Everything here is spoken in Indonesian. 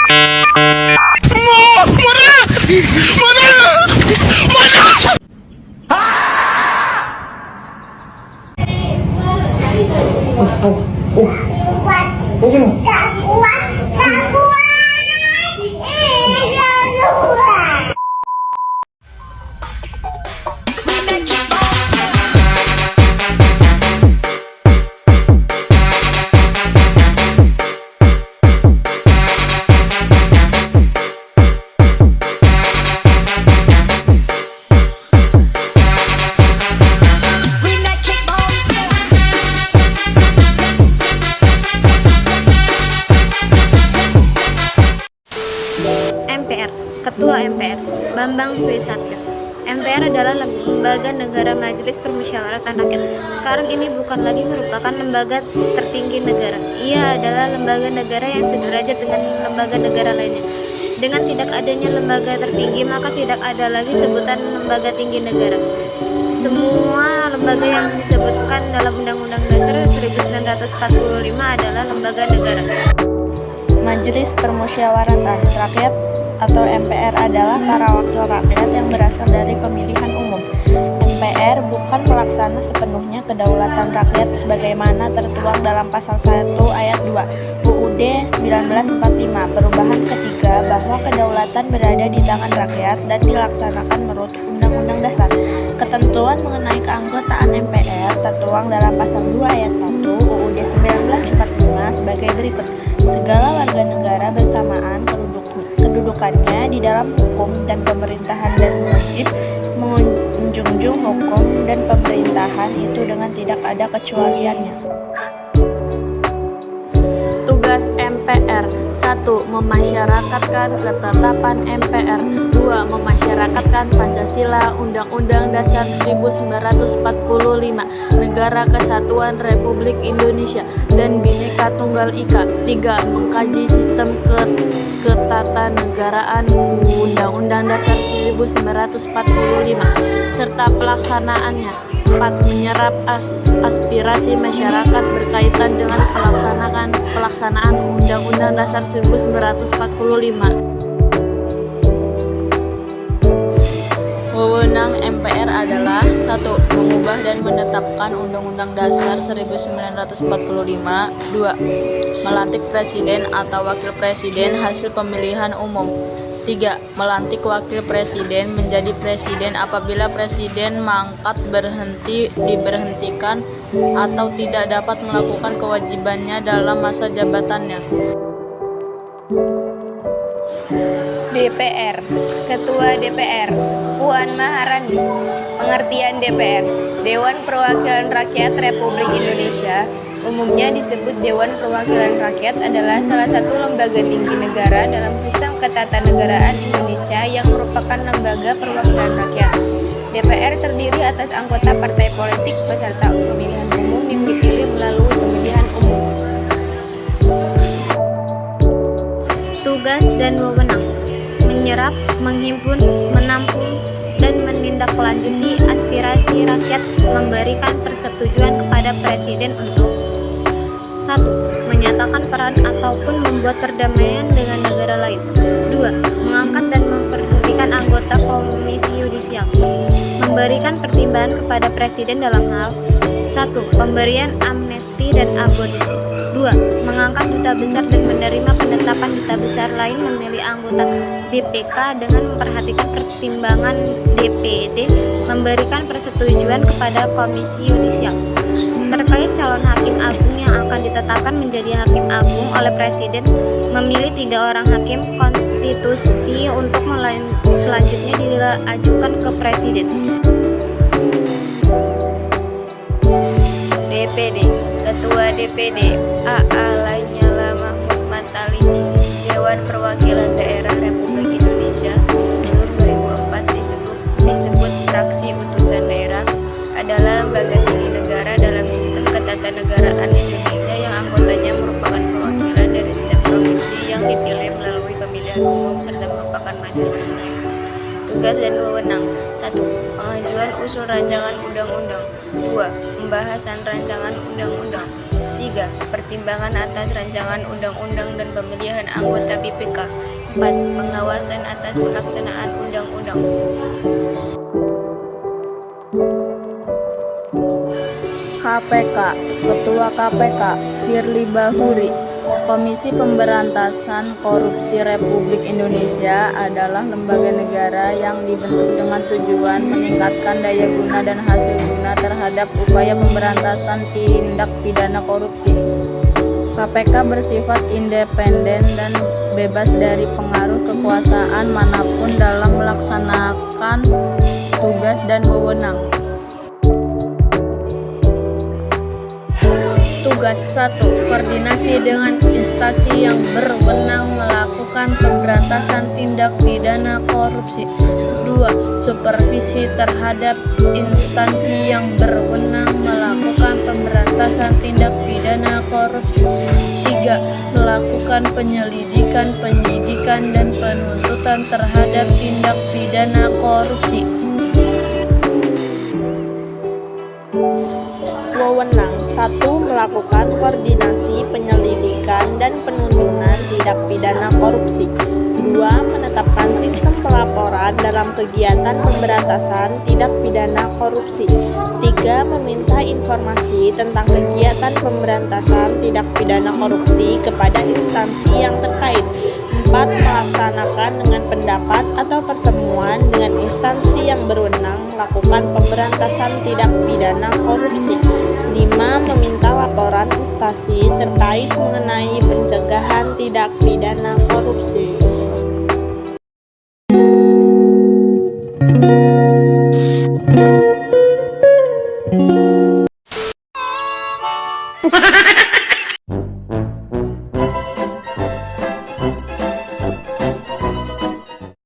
MPR, Ketua MPR, Bambang Susatyo. MPR adalah lembaga negara Majelis Permusyawaratan Rakyat. Sekarang ini bukan lagi merupakan lembaga tertinggi negara. Ia adalah lembaga negara yang sederajat dengan lembaga negara lainnya. Dengan tidak adanya lembaga tertinggi, maka tidak ada lagi sebutan lembaga tinggi negara. Semua lembaga yang disebutkan dalam Undang-Undang Dasar 1945 adalah lembaga negara. Majelis Permusyawaratan Rakyat atau MPR adalah para wakil rakyat yang berasal dari pemilihan umum. MPR bukan pelaksana sepenuhnya kedaulatan rakyat sebagaimana tertuang dalam pasal 1 ayat 2 UUD 1945. Perubahan ketiga bahwa kedaulatan berada di tangan rakyat dan dilaksanakan menurut Undang-Undang Dasar. Ketentuan mengenai keanggotaan MPR tertuang dalam pasal 2 ayat 1 UUD 1945 sebagai berikut. Segala warga negara bersamaan kedudukannya di dalam hukum dan pemerintahan dan wajib menjunjung hukum dan pemerintahan itu dengan tidak ada kecualiannya. Tugas MPR: 1. Memasyarakatkan ketetapan MPR. 2. Memasyarakatkan Pancasila, Undang-Undang Dasar 1945, Negara Kesatuan Republik Indonesia, dan Bhinneka Tunggal Ika. 3. Mengkaji sistem ketatanegaraan Undang-Undang Dasar 1945 serta pelaksanaannya. 4. Menyerap aspirasi masyarakat berkaitan dengan pelaksanaan Undang-Undang Dasar 1945. Wewenang MPR adalah 1. Mengubah dan menetapkan Undang-Undang Dasar 1945. 2. Melantik presiden atau wakil presiden hasil pemilihan umum. 3. Melantik wakil presiden menjadi presiden apabila presiden mangkat, diberhentikan, atau tidak dapat melakukan kewajibannya dalam masa jabatannya. DPR, Ketua DPR, Puan Maharani. Pengertian DPR: Dewan Perwakilan Rakyat Republik Indonesia. Umumnya disebut Dewan Perwakilan Rakyat adalah salah satu lembaga tinggi negara dalam sistem ketatanegaraan Indonesia yang merupakan lembaga perwakilan rakyat. DPR terdiri atas anggota partai politik peserta pemilihan umum yang dipilih melalui pemilihan umum. Tugas dan wewenang: menyerap, menghimpun, menampung, dan menindaklanjuti aspirasi rakyat, memberikan persetujuan kepada presiden untuk 1. Menyatakan peran ataupun membuat perdamaian dengan negara lain. 2. Mengangkat dan memberhentikan anggota Komisi Yudisial. Memberikan pertimbangan kepada presiden dalam hal 1. Pemberian amnesti dan abolisi. 2. Mengangkat duta besar dan menerima penetapan duta besar lain memilih anggota BPK dengan memperhatikan pertimbangan DPD, memberikan persetujuan kepada Komisi Yudisial. Terkait calon hakim agung yang akan ditetapkan menjadi hakim agung oleh presiden, memilih 3 orang hakim konstitusi untuk selanjutnya diajukan ke presiden. DPD, Ketua DPD AA Lanyala Mahmud Mataliti. Dewan Perwakilan Daerah Republik Indonesia sebelum 2004 disebut fraksi utusan daerah, adalah lembaga tinggi negara dalam sistem ketatanegaraan Indonesia yang anggotanya merupakan perwakilan dari setiap provinsi yang dipilih melalui pemilihan umum serta merupakan majelis tinggi. Tugas dan wewenang: 1. Pengajuan usul rancangan undang-undang. 2. Pembahasan rancangan undang-undang. 3. 3. Pertimbangan atas rancangan undang-undang dan pemilihan anggota BPK. 4. Pengawasan atas pelaksanaan undang-undang. KPK. Ketua KPK Firly Bahuri. Komisi Pemberantasan Korupsi Republik Indonesia adalah lembaga negara yang dibentuk dengan tujuan meningkatkan daya guna dan hasil guna terhadap upaya pemberantasan tindak pidana korupsi. KPK bersifat independen dan bebas dari pengaruh kekuasaan manapun dalam melaksanakan tugas dan wewenang. Tugas 1. Koordinasi dengan instansi yang berwenang melakukan pemberantasan tindak pidana korupsi. 2. Supervisi terhadap instansi yang berwenang melakukan pemberantasan tindak pidana korupsi. 3. Melakukan penyelidikan, penyidikan, dan penuntutan terhadap tindak pidana korupsi. Wewenang 1. Melakukan koordinasi penyelidikan dan penuntutan tindak pidana korupsi. 2. Menetapkan sistem pelaporan dalam kegiatan pemberantasan tindak pidana korupsi. 3. Meminta informasi tentang kegiatan pemberantasan tindak pidana korupsi kepada instansi yang terkait. 4. Melaksanakan dengan pendapat atau pertemuan dengan instansi yang berwenang melakukan pemberantasan tindak pidana korupsi. 5. Meminta laporan instansi terkait mengenai pencegahan tindak pidana korupsi.